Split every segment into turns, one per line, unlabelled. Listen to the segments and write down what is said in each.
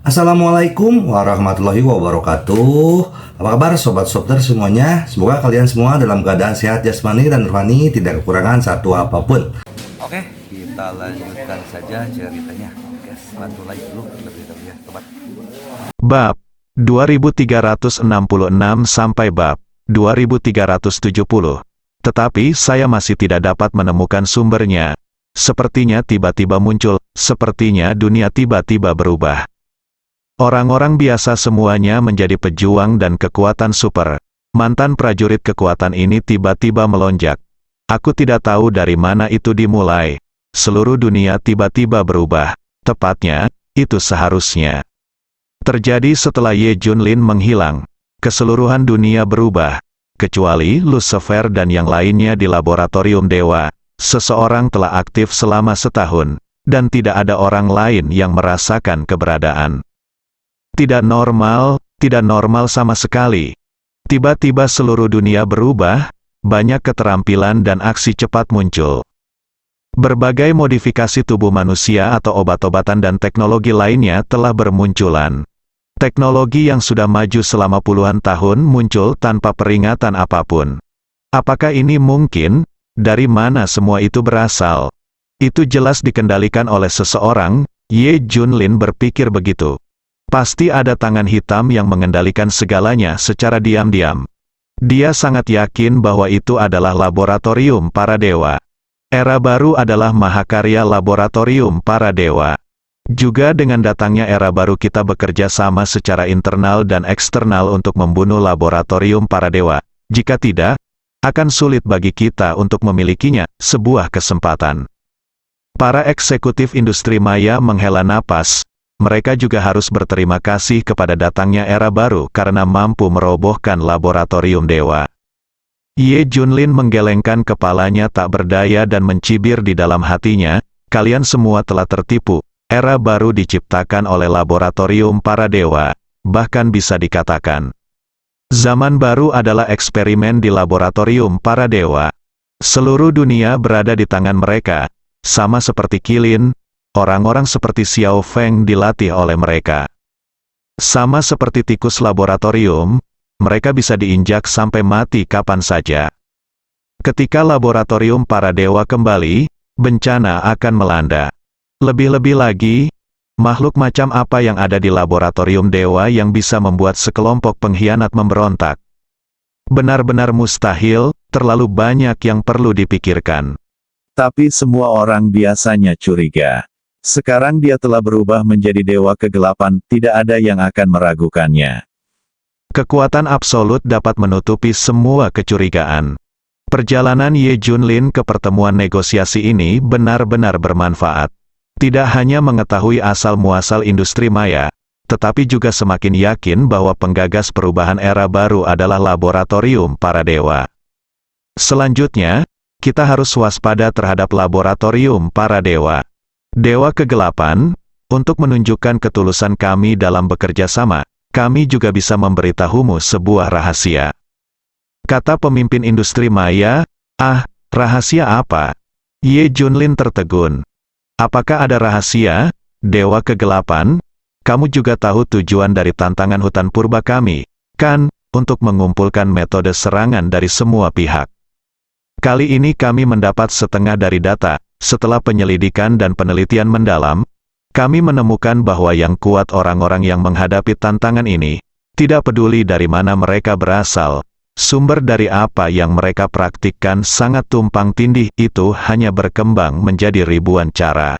Assalamualaikum warahmatullahi wabarakatuh. Apa kabar sobat Softer semuanya? Semoga kalian semua dalam keadaan sehat jasmani dan rohani, tidak kekurangan satu apapun. Oke, kita lanjutkan saja ceritanya. Oke, bantu lagi dulu lebih ya, sobat.
Bab 2366 sampai bab 2370. Tetapi saya masih tidak dapat menemukan sumbernya. Sepertinya tiba-tiba muncul, sepertinya dunia tiba-tiba berubah. Orang-orang biasa semuanya menjadi pejuang dan kekuatan super. Mantan prajurit kekuatan ini tiba-tiba melonjak. Aku tidak tahu dari mana itu dimulai. Seluruh dunia tiba-tiba berubah. Tepatnya, itu seharusnya terjadi setelah Ye Junlin menghilang. Keseluruhan dunia berubah. Kecuali Lucifer dan yang lainnya di laboratorium dewa. Seseorang telah aktif selama setahun, dan tidak ada orang lain yang merasakan keberadaan. Tidak normal sama sekali. Tiba-tiba seluruh dunia berubah, banyak keterampilan dan aksi cepat muncul. Berbagai modifikasi tubuh manusia atau obat-obatan dan teknologi lainnya telah bermunculan. Teknologi yang sudah maju selama puluhan tahun muncul tanpa peringatan apapun. Apakah ini mungkin? Dari mana semua itu berasal? Itu jelas dikendalikan oleh seseorang. Ye Junlin berpikir begitu. Pasti ada tangan hitam yang mengendalikan segalanya secara diam-diam. Dia sangat yakin bahwa itu adalah laboratorium para dewa. Era baru adalah mahakarya laboratorium para dewa. Juga dengan datangnya era baru kita bekerja sama secara internal dan eksternal untuk membunuh laboratorium para dewa. Jika tidak, akan sulit bagi kita untuk memilikinya, sebuah kesempatan. Para eksekutif industri maya menghela napas. Mereka juga harus berterima kasih kepada datangnya era baru karena mampu merobohkan laboratorium dewa. Ye Junlin menggelengkan kepalanya tak berdaya dan mencibir di dalam hatinya, kalian semua telah tertipu. Era baru diciptakan oleh laboratorium para dewa, bahkan bisa dikatakan zaman baru adalah eksperimen di laboratorium para dewa. Seluruh dunia berada di tangan mereka, sama seperti Qilin. Orang-orang seperti Xiao Feng dilatih oleh mereka. Sama seperti tikus laboratorium, mereka bisa diinjak sampai mati kapan saja. Ketika laboratorium para dewa kembali, bencana akan melanda. Lebih-lebih lagi, makhluk macam apa yang ada di laboratorium dewa yang bisa membuat sekelompok pengkhianat memberontak? Benar-benar mustahil, terlalu banyak yang perlu dipikirkan.
Tapi semua orang biasanya curiga. Sekarang dia telah berubah menjadi dewa kegelapan, tidak ada yang akan meragukannya.
Kekuatan absolut dapat menutupi semua kecurigaan. Perjalanan Ye Junlin ke pertemuan negosiasi ini benar-benar bermanfaat. Tidak hanya mengetahui asal-muasal industri maya, tetapi juga semakin yakin bahwa penggagas perubahan era baru adalah laboratorium para dewa. Selanjutnya, kita harus waspada terhadap laboratorium para dewa. Dewa kegelapan, untuk menunjukkan ketulusan kami dalam bekerja sama, kami juga bisa memberitahumu sebuah rahasia. Kata pemimpin industri maya, rahasia apa? Ye Junlin tertegun. Apakah ada rahasia, Dewa Kegelapan? Kamu juga tahu tujuan dari tantangan hutan purba kami, kan? Untuk mengumpulkan metode serangan dari semua pihak. Kali ini kami mendapat setengah dari data. Setelah penyelidikan dan penelitian mendalam, kami menemukan bahwa yang kuat orang-orang yang menghadapi tantangan ini, tidak peduli dari mana mereka berasal, sumber dari apa yang mereka praktikkan sangat tumpang tindih, itu hanya berkembang menjadi ribuan cara.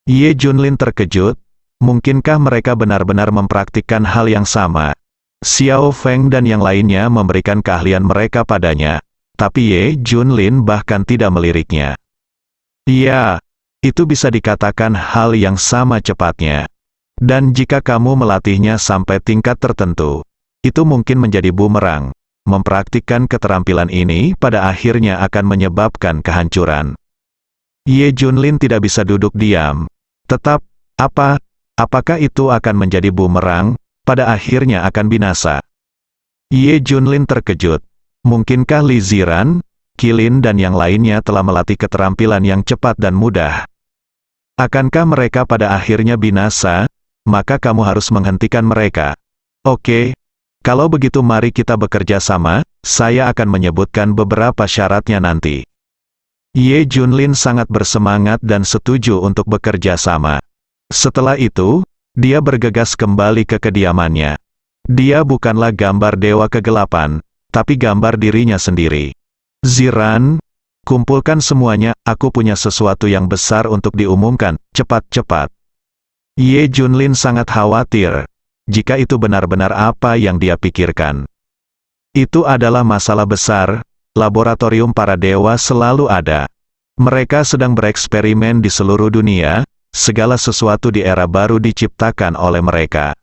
Ye Junlin terkejut, mungkinkah mereka benar-benar mempraktikkan hal yang sama? Xiao Feng dan yang lainnya memberikan keahlian mereka padanya, tapi Ye Junlin bahkan tidak meliriknya. Iya, itu bisa dikatakan hal yang sama cepatnya. Dan jika kamu melatihnya sampai tingkat tertentu, itu mungkin menjadi bumerang. Mempraktikkan keterampilan ini pada akhirnya akan menyebabkan kehancuran. Ye Junlin tidak bisa duduk diam. Tetap, apakah itu akan menjadi bumerang, pada akhirnya akan binasa? Ye Junlin terkejut. Mungkinkah Li Ziran, Qilin dan yang lainnya telah melatih keterampilan yang cepat dan mudah? Akankah mereka pada akhirnya binasa? maka kamu harus menghentikan mereka. Oke? Kalau begitu mari kita bekerja sama, saya akan menyebutkan beberapa syaratnya nanti. Ye Junlin sangat bersemangat dan setuju untuk bekerja sama. Setelah itu, dia bergegas kembali ke kediamannya. Dia bukanlah gambar dewa kegelapan, tapi gambar dirinya sendiri. Ziran, kumpulkan semuanya, aku punya sesuatu yang besar untuk diumumkan, cepat-cepat. Ye Junlin sangat khawatir, jika itu benar-benar apa yang dia pikirkan. Itu adalah masalah besar, laboratorium para dewa selalu ada. Mereka sedang bereksperimen di seluruh dunia, segala sesuatu di era baru diciptakan oleh mereka.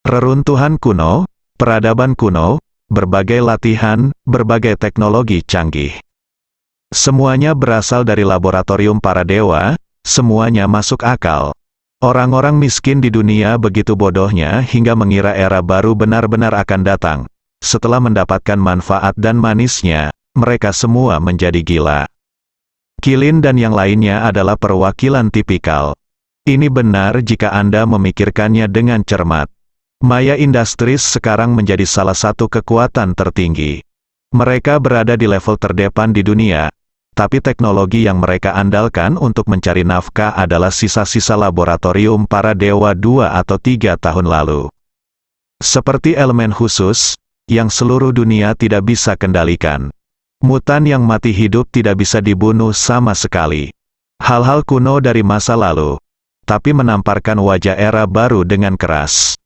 Reruntuhan kuno, peradaban kuno, berbagai latihan, berbagai teknologi canggih. Semuanya berasal dari laboratorium para dewa, semuanya masuk akal. Orang-orang miskin di dunia begitu bodohnya hingga mengira era baru benar-benar akan datang. Setelah mendapatkan manfaat dan manisnya, mereka semua menjadi gila. Qilin dan yang lainnya adalah perwakilan tipikal. Ini benar jika Anda memikirkannya dengan cermat. Maya Industries sekarang menjadi salah satu kekuatan tertinggi. Mereka berada di level terdepan di dunia. Tapi teknologi yang mereka andalkan untuk mencari nafkah adalah sisa-sisa laboratorium para dewa 2 atau 3 tahun lalu. Seperti elemen khusus, yang seluruh dunia tidak bisa kendalikan. Mutan yang mati hidup tidak bisa dibunuh sama sekali. Hal-hal kuno dari masa lalu, tapi menamparkan wajah era baru dengan keras.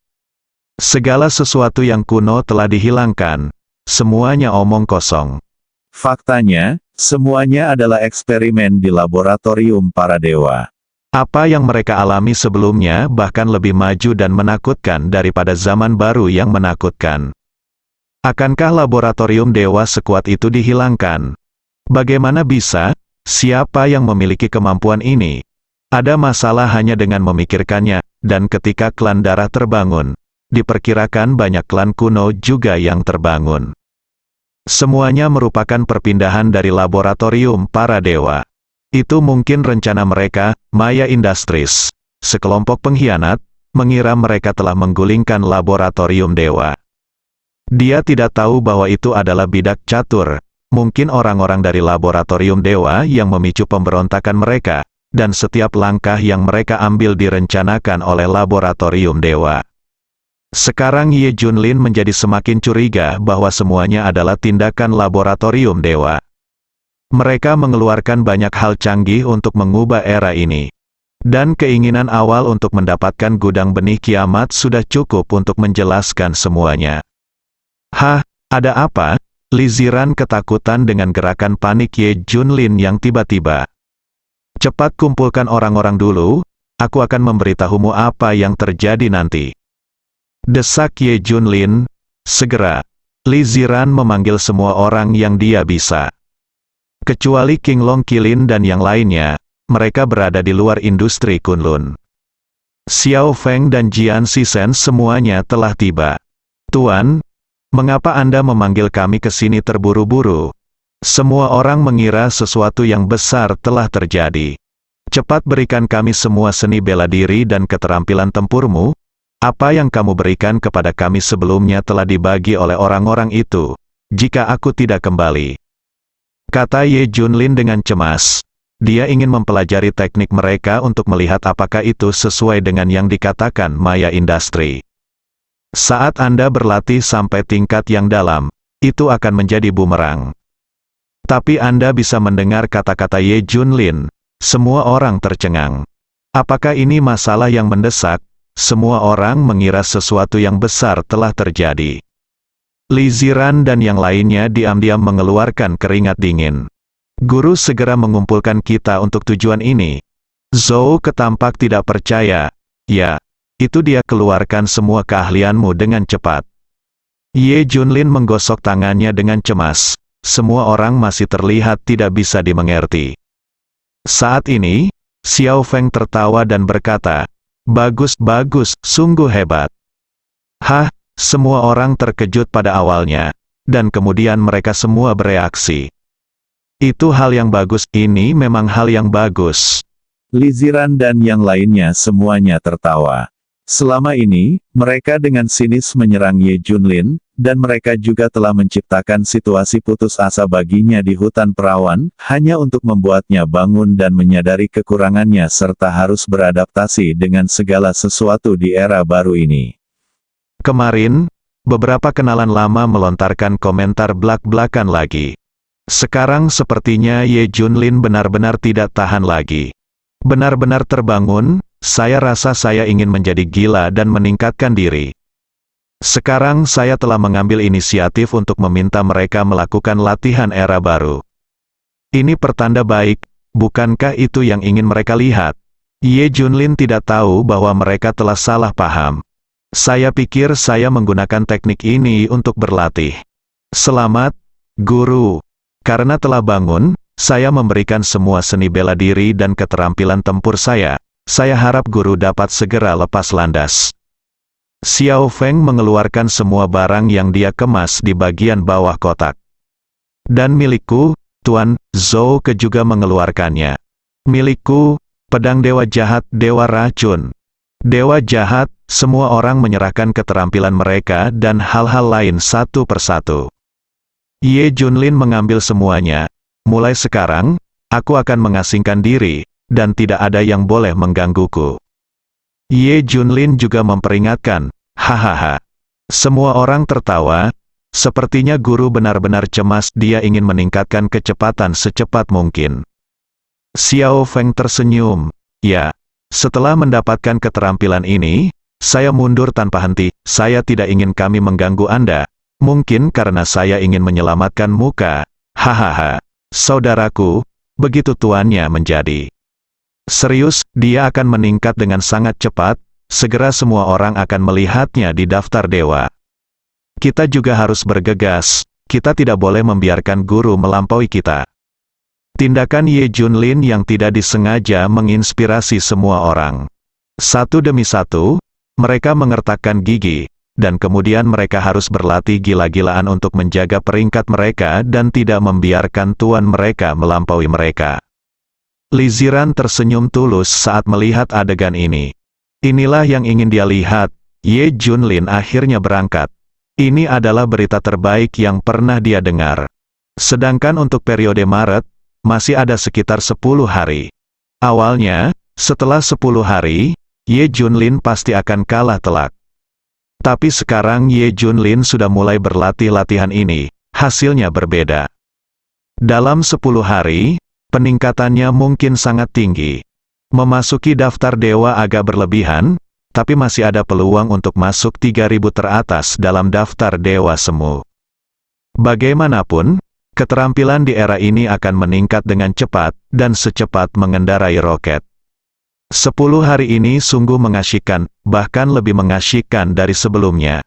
Segala sesuatu yang kuno telah dihilangkan, semuanya omong kosong.
Faktanya, semuanya adalah eksperimen di laboratorium para dewa.
Apa yang mereka alami sebelumnya bahkan lebih maju dan menakutkan daripada zaman baru yang menakutkan. Akankah laboratorium dewa sekuat itu dihilangkan? Bagaimana bisa? Siapa yang memiliki kemampuan ini? Ada masalah hanya dengan memikirkannya, dan ketika klan darah terbangun, diperkirakan banyak klan kuno juga yang terbangun. Semuanya merupakan perpindahan dari laboratorium para dewa. Itu mungkin rencana mereka, Maya Industries. Sekelompok pengkhianat, mengira mereka telah menggulingkan laboratorium dewa. Dia tidak tahu bahwa itu adalah bidak catur, mungkin orang-orang dari laboratorium dewa yang memicu pemberontakan mereka, dan setiap langkah yang mereka ambil direncanakan oleh laboratorium dewa. Sekarang Ye Junlin menjadi semakin curiga bahwa semuanya adalah tindakan laboratorium dewa. Mereka mengeluarkan banyak hal canggih untuk mengubah era ini. Dan keinginan awal untuk mendapatkan gudang benih kiamat sudah cukup untuk menjelaskan semuanya. Hah, ada apa? Li Ziran ketakutan dengan gerakan panik Ye Junlin yang tiba-tiba. Cepat kumpulkan orang-orang dulu, aku akan memberitahumu apa yang terjadi nanti. Desak Ye Junlin, segera. Li Ziran memanggil semua orang yang dia bisa. Kecuali King Long Qilin dan yang lainnya, mereka berada di luar industri Kunlun. Xiao Feng dan Jian Shisen semuanya telah tiba. Tuan, mengapa Anda memanggil kami ke sini terburu-buru? Semua orang mengira sesuatu yang besar telah terjadi. Cepat berikan kami semua seni bela diri dan keterampilan tempurmu. Apa yang kamu berikan kepada kami sebelumnya telah dibagi oleh orang-orang itu, jika aku tidak kembali. Kata Ye Junlin dengan cemas. Dia ingin mempelajari teknik mereka untuk melihat apakah itu sesuai dengan yang dikatakan Maya Industry. Saat Anda berlatih sampai tingkat yang dalam, itu akan menjadi bumerang. Tapi Anda bisa mendengar kata-kata Ye Junlin, semua orang tercengang. Apakah ini masalah yang mendesak? Semua orang mengira sesuatu yang besar telah terjadi. Li Ziran dan yang lainnya diam-diam mengeluarkan keringat dingin. Guru segera mengumpulkan kita untuk tujuan ini. Zhou ketampak tidak percaya. Ya, itu dia, keluarkan semua keahlianmu dengan cepat. Ye Junlin menggosok tangannya dengan cemas. Semua orang masih terlihat tidak bisa dimengerti. Saat ini, Xiao Feng tertawa dan berkata, bagus, sungguh hebat. Hah, semua orang terkejut pada awalnya, dan kemudian mereka semua bereaksi. Itu hal yang bagus, ini memang hal yang bagus.
Li Ziran dan yang lainnya semuanya tertawa. Selama ini, mereka dengan sinis menyerang Ye Junlin, dan mereka juga telah menciptakan situasi putus asa baginya di hutan perawan, hanya untuk membuatnya bangun dan menyadari kekurangannya serta harus beradaptasi dengan segala sesuatu di era baru ini.
Kemarin, beberapa kenalan lama melontarkan komentar blak-blakan lagi. Sekarang sepertinya Ye Junlin benar-benar tidak tahan lagi. Benar-benar terbangun. Saya rasa saya ingin menjadi gila dan meningkatkan diri. Sekarang saya telah mengambil inisiatif untuk meminta mereka melakukan latihan era baru. Ini pertanda baik, bukankah itu yang ingin mereka lihat? Ye Junlin tidak tahu bahwa mereka telah salah paham. Saya pikir saya menggunakan teknik ini untuk berlatih. Selamat, Guru. Karena telah bangun, saya memberikan semua seni bela diri dan keterampilan tempur saya. Saya harap Guru dapat segera lepas landas. Xiao Feng mengeluarkan semua barang yang dia kemas di bagian bawah kotak. Dan milikku, Tuan Zhou Ke juga mengeluarkannya. Milikku, pedang dewa jahat, dewa racun. Dewa jahat, semua orang menyerahkan keterampilan mereka dan hal-hal lain satu persatu. Ye Junlin mengambil semuanya. Mulai sekarang, aku akan mengasingkan diri, dan tidak ada yang boleh menggangguku. Ye Junlin juga memperingatkan, hahaha. Semua orang tertawa, sepertinya guru benar-benar cemas, dia ingin meningkatkan kecepatan secepat mungkin. Xiao Feng tersenyum, ya, setelah mendapatkan keterampilan ini, saya mundur tanpa henti, saya tidak ingin kami mengganggu Anda, mungkin karena saya ingin menyelamatkan muka, hahaha. Saudaraku, begitu tuannya menjadi. Serius, dia akan meningkat dengan sangat cepat, segera semua orang akan melihatnya di daftar dewa. Kita juga harus bergegas, kita tidak boleh membiarkan guru melampaui kita. Tindakan Ye Junlin yang tidak disengaja menginspirasi semua orang. Satu demi satu, mereka mengertakkan gigi, dan kemudian mereka harus berlatih gila-gilaan untuk menjaga peringkat mereka dan tidak membiarkan tuan mereka melampaui mereka. Li Ziran tersenyum tulus saat melihat adegan ini. Inilah yang ingin dia lihat, Ye Junlin akhirnya berangkat. Ini adalah berita terbaik yang pernah dia dengar. Sedangkan untuk periode Maret, masih ada sekitar 10 hari. Awalnya, setelah 10 hari, Ye Junlin pasti akan kalah telak. Tapi sekarang Ye Junlin sudah mulai berlatih latihan ini, hasilnya berbeda. Dalam 10 hari, peningkatannya mungkin sangat tinggi. Memasuki daftar dewa agak berlebihan, tapi masih ada peluang untuk masuk 3000 teratas dalam daftar dewa semu. Bagaimanapun, keterampilan di era ini akan meningkat dengan cepat, dan secepat mengendarai roket. 10 hari ini sungguh mengasyikkan, bahkan lebih mengasyikkan dari sebelumnya.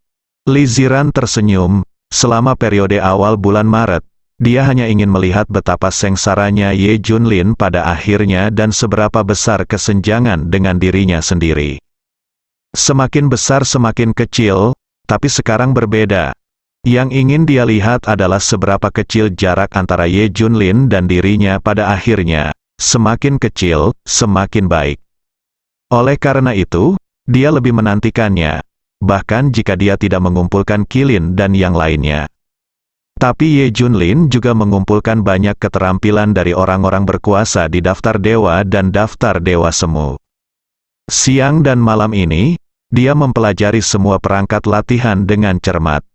Li Ziran tersenyum, selama periode awal bulan Maret, dia hanya ingin melihat betapa sengsaranya Ye Junlin pada akhirnya dan seberapa besar kesenjangan dengan dirinya sendiri. Semakin besar semakin kecil, tapi sekarang berbeda. Yang ingin dia lihat adalah seberapa kecil jarak antara Ye Junlin dan dirinya pada akhirnya. Semakin kecil, semakin baik. Oleh karena itu, dia lebih menantikannya, bahkan jika dia tidak mengumpulkan Qilin dan yang lainnya. Tapi Ye Junlin juga mengumpulkan banyak keterampilan dari orang-orang berkuasa di daftar dewa dan daftar dewa semu. Siang dan malam ini, dia mempelajari semua perangkat latihan dengan cermat.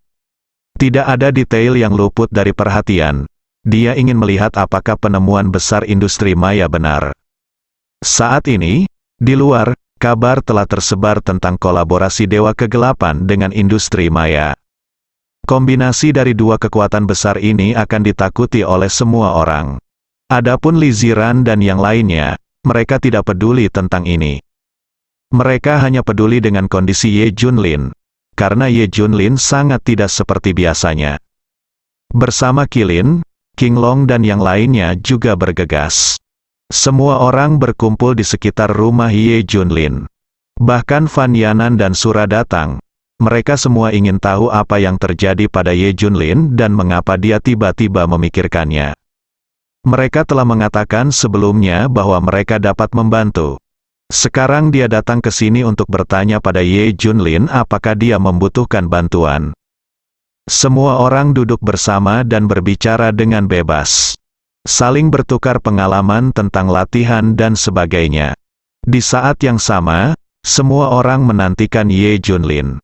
Tidak ada detail yang luput dari perhatian. Dia ingin melihat apakah penemuan besar industri maya benar. Saat ini, di luar, kabar telah tersebar tentang kolaborasi Dewa Kegelapan dengan industri maya. Kombinasi dari dua kekuatan besar ini akan ditakuti oleh semua orang. Adapun Li Ziran dan yang lainnya, mereka tidak peduli tentang ini. Mereka hanya peduli dengan kondisi Ye Junlin, karena Ye Junlin sangat tidak seperti biasanya. Bersama Qilin, Qinglong dan yang lainnya juga bergegas. Semua orang berkumpul di sekitar rumah Ye Junlin. Bahkan Fan Yanan dan Sura datang. Mereka semua ingin tahu apa yang terjadi pada Ye Junlin dan mengapa dia tiba-tiba memikirkannya. Mereka telah mengatakan sebelumnya bahwa mereka dapat membantu. Sekarang dia datang ke sini untuk bertanya pada Ye Junlin apakah dia membutuhkan bantuan. Semua orang duduk bersama dan berbicara dengan bebas. Saling bertukar pengalaman tentang latihan dan sebagainya. Di saat yang sama, semua orang menantikan Ye Junlin.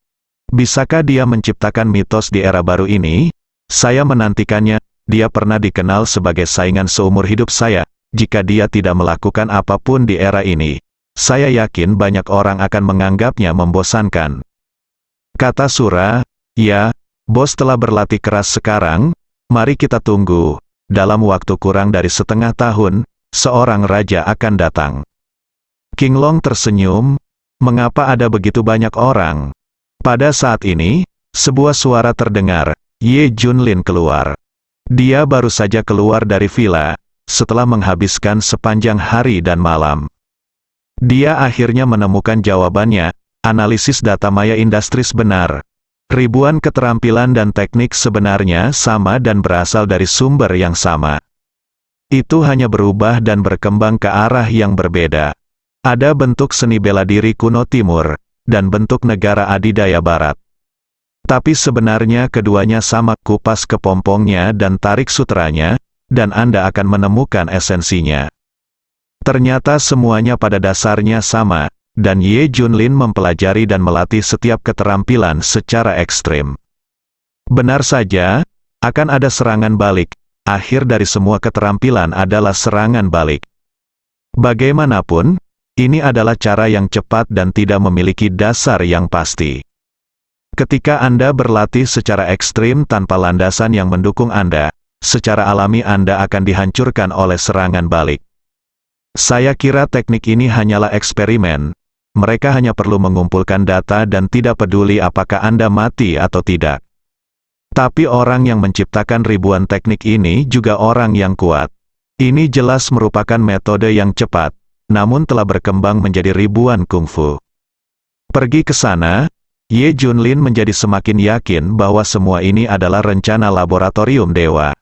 Bisakah dia menciptakan mitos di era baru ini? Saya menantikannya. Dia pernah dikenal sebagai saingan seumur hidup saya. Jika dia tidak melakukan apapun di era ini, saya yakin banyak orang akan menganggapnya membosankan. Kata Sura, ya, bos telah berlatih keras sekarang, mari kita tunggu. Dalam waktu kurang dari setengah tahun, seorang raja akan datang. King Long tersenyum, mengapa ada begitu banyak orang? Pada saat ini, sebuah suara terdengar, Ye Junlin keluar. Dia baru saja keluar dari villa, setelah menghabiskan sepanjang hari dan malam. Dia akhirnya menemukan jawabannya, analisis data Maya Industries benar. Ribuan keterampilan dan teknik sebenarnya sama dan berasal dari sumber yang sama. Itu hanya berubah dan berkembang ke arah yang berbeda. Ada bentuk seni bela diri kuno timur, dan bentuk negara adidaya barat. Tapi sebenarnya keduanya sama, kupas kepompongnya dan tarik sutranya, dan Anda akan menemukan esensinya. Ternyata semuanya pada dasarnya sama. Dan Ye Junlin mempelajari dan melatih setiap keterampilan secara ekstrim. Benar saja, akan ada serangan balik. Akhir dari semua keterampilan adalah serangan balik. Bagaimanapun, ini adalah cara yang cepat dan tidak memiliki dasar yang pasti. Ketika Anda berlatih secara ekstrim tanpa landasan yang mendukung Anda, secara alami Anda akan dihancurkan oleh serangan balik. Saya kira teknik ini hanyalah eksperimen. Mereka hanya perlu mengumpulkan data dan tidak peduli apakah Anda mati atau tidak. Tapi orang yang menciptakan ribuan teknik ini juga orang yang kuat. Ini jelas merupakan metode yang cepat, namun telah berkembang menjadi ribuan kungfu. Pergi ke sana, Ye Junlin menjadi semakin yakin bahwa semua ini adalah rencana laboratorium dewa.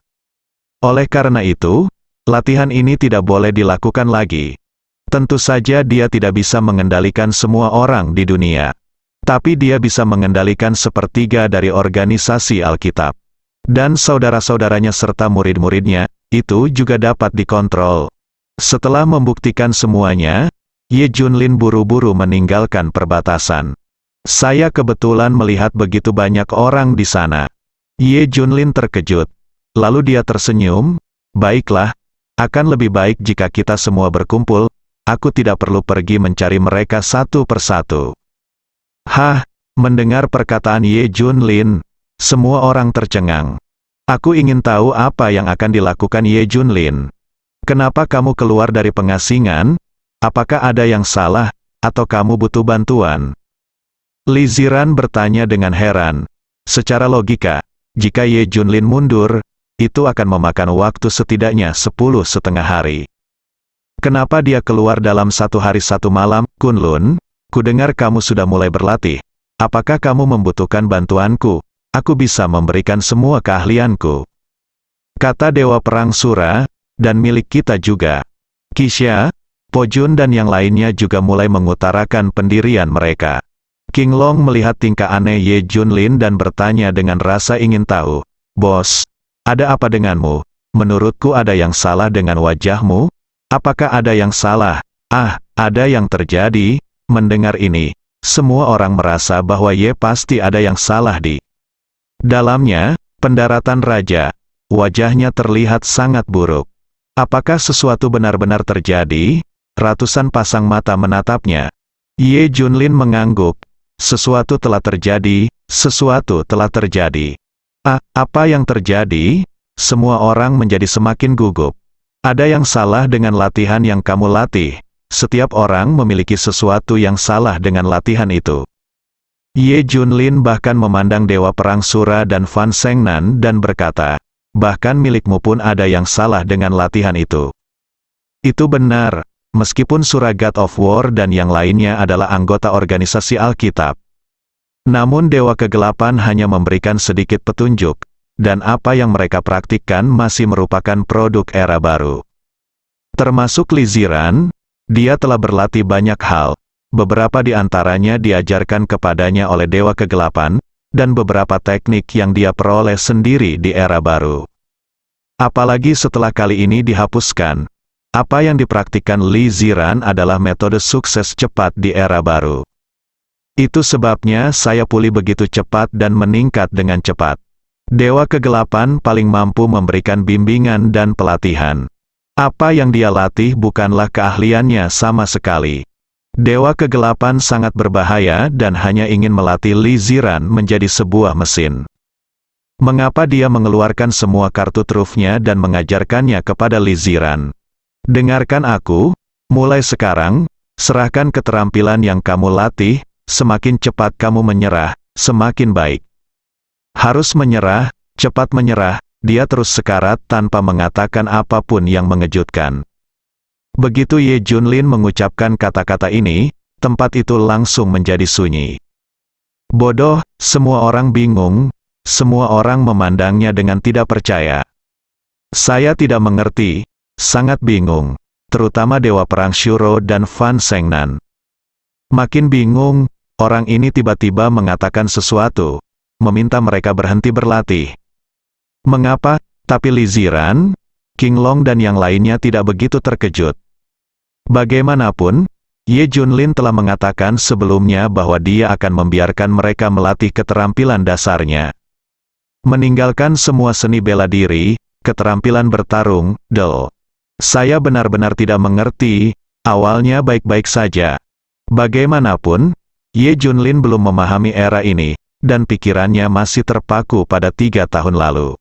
Oleh karena itu, latihan ini tidak boleh dilakukan lagi. Tentu saja dia tidak bisa mengendalikan semua orang di dunia. Tapi dia bisa mengendalikan sepertiga dari organisasi Alkitab. Dan saudara-saudaranya serta murid-muridnya, itu juga dapat dikontrol. Setelah membuktikan semuanya, Ye Junlin buru-buru meninggalkan perbatasan. Saya kebetulan melihat begitu banyak orang di sana. Ye Junlin terkejut. Lalu dia tersenyum, baiklah, akan lebih baik jika kita semua berkumpul. Aku tidak perlu pergi mencari mereka satu persatu. Hah, mendengar perkataan Ye Junlin, semua orang tercengang. Aku ingin tahu apa yang akan dilakukan Ye Junlin. Kenapa kamu keluar dari pengasingan? Apakah ada yang salah, atau kamu butuh bantuan? Li Ziran bertanya dengan heran. Secara logika, jika Ye Junlin mundur, itu akan memakan waktu setidaknya 10,5 hari. Kenapa dia keluar dalam 1 hari 1 malam, Kunlun? Kudengar kamu sudah mulai berlatih. Apakah kamu membutuhkan bantuanku? Aku bisa memberikan semua keahlianku. Kata Dewa Perang Sura, dan milik kita juga. Kisha, Pojun dan yang lainnya juga mulai mengutarakan pendirian mereka. King Long melihat tingkah aneh Ye Junlin dan bertanya dengan rasa ingin tahu. Bos, ada apa denganmu? Menurutku ada yang salah dengan wajahmu? Apakah ada yang salah? Ah, ada yang terjadi. Mendengar ini, semua orang merasa bahwa Ye pasti ada yang salah di dalamnya. Pendaratan raja, wajahnya terlihat sangat buruk. Apakah sesuatu benar-benar terjadi? Ratusan pasang mata menatapnya. Ye Junlin mengangguk. Sesuatu telah terjadi, sesuatu telah terjadi. Ah, apa yang terjadi? Semua orang menjadi semakin gugup. Ada yang salah dengan latihan yang kamu latih. Setiap orang memiliki sesuatu yang salah dengan latihan itu. Ye Junlin bahkan memandang Dewa Perang Sura dan Fan Sengnan dan berkata, bahkan milikmu pun ada yang salah dengan latihan itu. Itu benar, meskipun Sura God of War dan yang lainnya adalah anggota organisasi Alkitab. Namun Dewa Kegelapan hanya memberikan sedikit petunjuk. Dan apa yang mereka praktikkan masih merupakan produk era baru. Termasuk Li Ziran, dia telah berlatih banyak hal. Beberapa di antaranya diajarkan kepadanya oleh Dewa Kegelapan, dan beberapa teknik yang dia peroleh sendiri di era baru. Apalagi setelah kali ini dihapuskan, apa yang dipraktikkan Li Ziran adalah metode sukses cepat di era baru. Itu sebabnya saya pulih begitu cepat dan meningkat dengan cepat. Dewa Kegelapan paling mampu memberikan bimbingan dan pelatihan. Apa yang dia latih bukanlah keahliannya sama sekali. Dewa Kegelapan sangat berbahaya dan hanya ingin melatih Li Ziran menjadi sebuah mesin. Mengapa dia mengeluarkan semua kartu trufnya dan mengajarkannya kepada Li Ziran? Dengarkan aku, mulai sekarang, serahkan keterampilan yang kamu latih. Semakin cepat kamu menyerah, semakin baik. Harus menyerah, cepat menyerah, dia terus sekarat tanpa mengatakan apapun yang mengejutkan. Begitu Ye Junlin mengucapkan kata-kata ini, tempat itu langsung menjadi sunyi. Bodoh, semua orang bingung, semua orang memandangnya dengan tidak percaya. Saya tidak mengerti, sangat bingung, terutama Dewa Perang Shuro dan Fan Sengnan. Makin bingung, orang ini tiba-tiba mengatakan sesuatu, meminta mereka berhenti berlatih. Mengapa? Tapi Li Ziran, King Long dan yang lainnya tidak begitu terkejut. Bagaimanapun, Ye Junlin telah mengatakan sebelumnya bahwa dia akan membiarkan mereka melatih keterampilan dasarnya. Meninggalkan semua seni bela diri, keterampilan bertarung, Saya benar-benar tidak mengerti, awalnya baik-baik saja. Bagaimanapun, Ye Junlin belum memahami era ini, dan pikirannya masih terpaku pada 3 tahun lalu.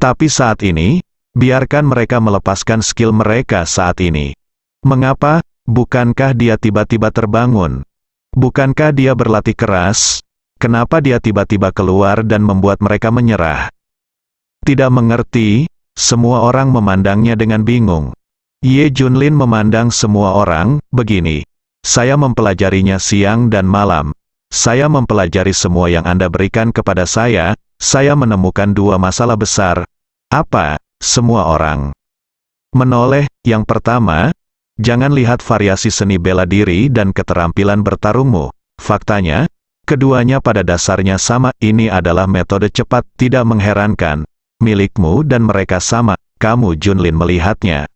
Tapi saat ini, biarkan mereka melepaskan skill mereka saat ini. Mengapa? Bukankah dia tiba-tiba terbangun? Bukankah dia berlatih keras? Kenapa dia tiba-tiba keluar dan membuat mereka menyerah? Tidak mengerti, semua orang memandangnya dengan bingung. Ye Junlin memandang semua orang, begini. Saya mempelajarinya siang dan malam. Saya mempelajari semua yang Anda berikan kepada saya menemukan 2 masalah besar. Apa? Semua orang menoleh. Yang pertama, jangan lihat variasi seni bela diri dan keterampilan bertarungmu. Faktanya, keduanya pada dasarnya sama. Ini adalah metode cepat, tidak mengherankan. Milikmu dan mereka sama, kamu Junlin melihatnya.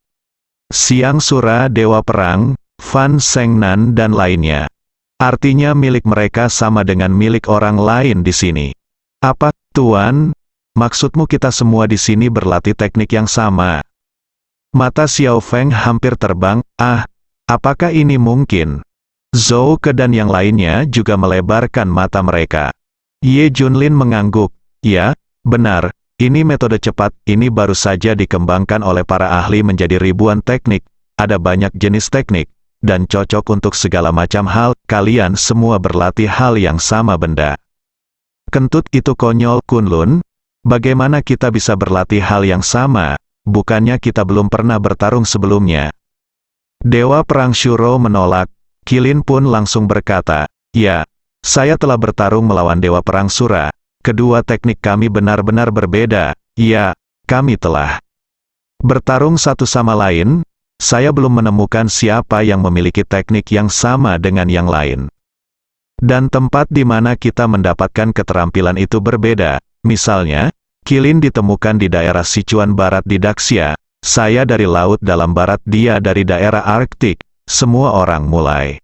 Siang Sura Dewa Perang, Fan Sengnan dan lainnya. Artinya milik mereka sama dengan milik orang lain di sini. Apa, Tuan? Maksudmu kita semua di sini berlatih teknik yang sama? Mata Xiao Feng hampir terbang. Apakah ini mungkin? Zhou Ke dan yang lainnya juga melebarkan mata mereka. Ye Junlin mengangguk. Ya, benar. Ini metode cepat, ini baru saja dikembangkan oleh para ahli menjadi ribuan teknik. Ada banyak jenis teknik, dan cocok untuk segala macam hal. Kalian semua berlatih hal yang sama benda. Kentut itu konyol, Kunlun. Bagaimana kita bisa berlatih hal yang sama? Bukannya kita belum pernah bertarung sebelumnya? Dewa Perang Shuro menolak. Qilin pun langsung berkata, ya, saya telah bertarung melawan Dewa Perang Sura. Kedua teknik kami benar-benar berbeda. Ya, kami telah bertarung satu sama lain. Saya belum menemukan siapa yang memiliki teknik yang sama dengan yang lain. Dan tempat di mana kita mendapatkan keterampilan itu berbeda. Misalnya, Qilin ditemukan di daerah Sichuan Barat di Daxia. Saya dari Laut Dalam Barat, dia dari daerah Arktik. Semua orang mulai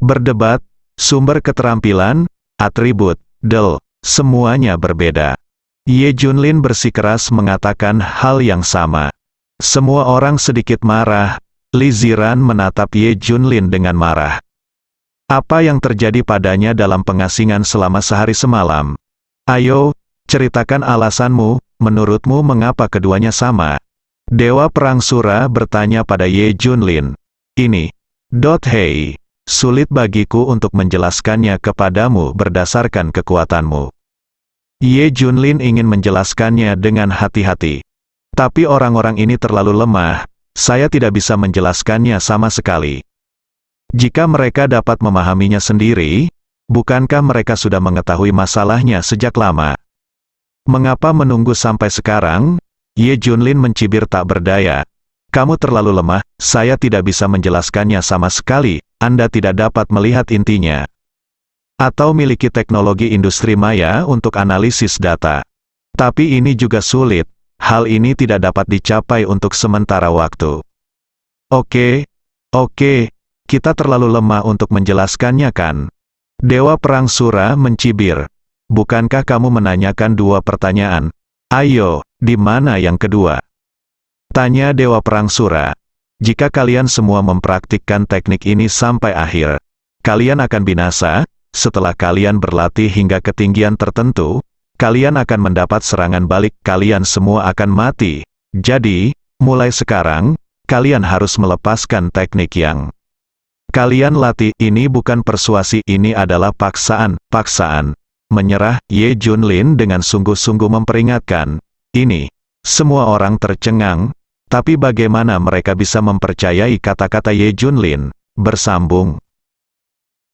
berdebat. Sumber keterampilan, atribut, semuanya berbeda. Ye Junlin bersikeras mengatakan hal yang sama. Semua orang sedikit marah. Li Ziran menatap Ye Junlin dengan marah. Apa yang terjadi padanya dalam pengasingan selama sehari semalam? Ayo, ceritakan alasanmu, menurutmu mengapa keduanya sama? Dewa Perang Sura bertanya pada Ye Junlin. Ini, hei, sulit bagiku untuk menjelaskannya kepadamu berdasarkan kekuatanmu. Ye Junlin ingin menjelaskannya dengan hati-hati. Tapi orang-orang ini terlalu lemah, saya tidak bisa menjelaskannya sama sekali. Jika mereka dapat memahaminya sendiri, bukankah mereka sudah mengetahui masalahnya sejak lama? Mengapa menunggu sampai sekarang? Ye Junlin mencibir tak berdaya. Kamu terlalu lemah, saya tidak bisa menjelaskannya sama sekali, Anda tidak dapat melihat intinya. Atau miliki teknologi industri maya untuk analisis data. Tapi ini juga sulit, hal ini tidak dapat dicapai untuk sementara waktu. Oke, kita terlalu lemah untuk menjelaskannya kan? Dewa Perang Sura mencibir. Bukankah kamu menanyakan 2 pertanyaan? Ayo, di mana yang kedua? Tanya Dewa Perang Sura. Jika kalian semua mempraktikkan teknik ini sampai akhir, kalian akan binasa. Setelah kalian berlatih hingga ketinggian tertentu, kalian akan mendapat serangan balik, kalian semua akan mati. Jadi, mulai sekarang, kalian harus melepaskan teknik yang kalian latih. Ini bukan persuasi, ini adalah paksaan. Menyerah, Ye Junlin dengan sungguh-sungguh memperingatkan. Ini, semua orang tercengang. Tapi bagaimana mereka bisa mempercayai kata-kata Ye Junlin? Bersambung.